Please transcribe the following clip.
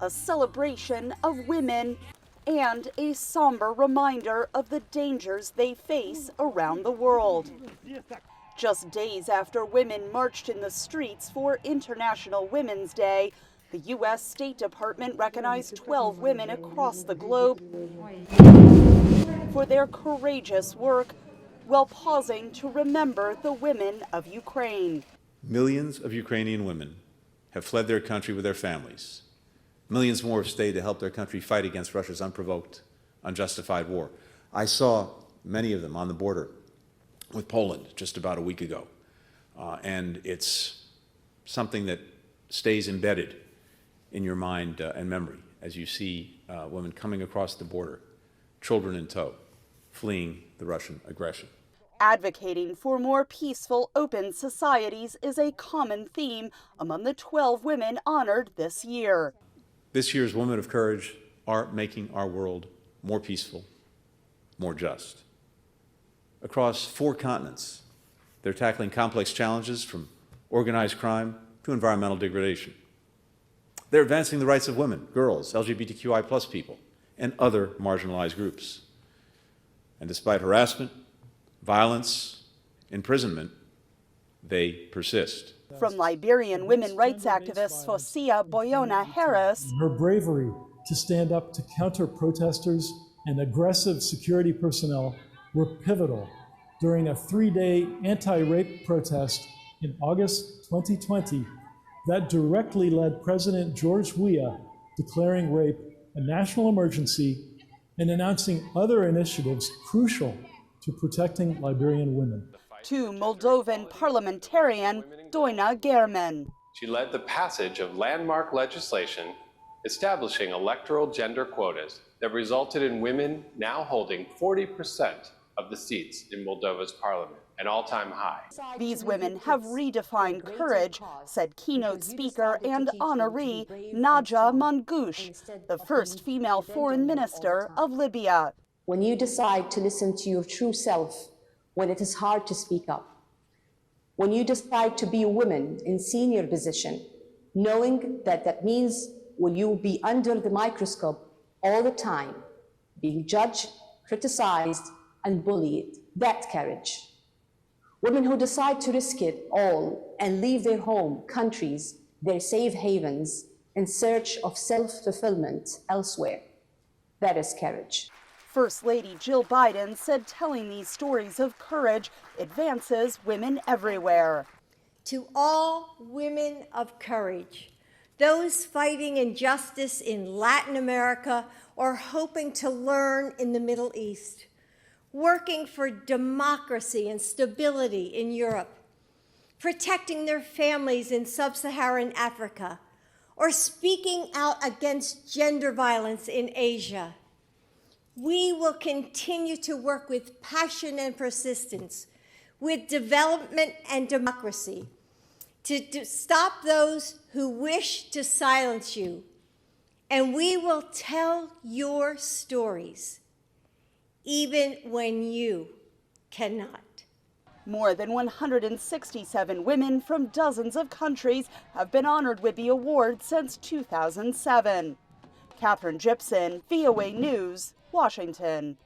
a celebration of women and a somber reminder of the dangers they face around the world. Just days after women marched in the streets for International Women's Day, the U.S. State Department recognized 12 women across the globe for their courageous work while pausing to remember the women of Ukraine. Millions of Ukrainian women have fled their country with their families. Millions more have stayed to help their country fight against Russia's unprovoked, unjustified war. I saw many of them on the border with Poland just about a week ago. And it's something that stays embedded in your mind and memory as you see women coming across the border, children in tow, fleeing the Russian aggression. Advocating for more peaceful, open societies is a common theme among the 12 women honored this year. This year's Women of Courage are making our world more peaceful, more just. Across 4 continents, they're tackling complex challenges from organized crime to environmental degradation. They're advancing the rights of women, girls, LGBTQI+ people, and other marginalized groups. And despite harassment, violence, imprisonment, they persist. From Liberian women rights activist Fosia Boyona Harris, her bravery to stand up to counter protesters and aggressive security personnel were pivotal during a 3-day anti-rape protest in August 2020 that directly led President George Weah declaring rape a national emergency and announcing other initiatives crucial to protecting Liberian women. To Moldovan parliamentarian Doina German. She led the passage of landmark legislation establishing electoral gender quotas that resulted in women now holding 40% of the seats in Moldova's parliament, an all-time high. These women have redefined courage, said keynote speaker and honoree Naja Mangush, the first female foreign minister of Libya. When you decide to listen to your true self, when it is hard to speak up, when you decide to be a woman in senior position, knowing that that means will you be under the microscope all the time, being judged, criticized, and bullied, that courage. Women who decide to risk it all and leave their home, countries, their safe havens in search of self-fulfillment elsewhere, that is courage. First Lady Jill Biden said telling these stories of courage advances women everywhere. To all women of courage, those fighting injustice in Latin America or hoping to learn in the Middle East, working for democracy and stability in Europe, protecting their families in sub-Saharan Africa, or speaking out against gender violence in Asia. We will continue to work with passion and persistence, with development and democracy, to stop those who wish to silence you. And we will tell your stories, even when you cannot. More than 167 women from dozens of countries have been honored with the award since 2007. Catherine Gibson, VOA News, Washington.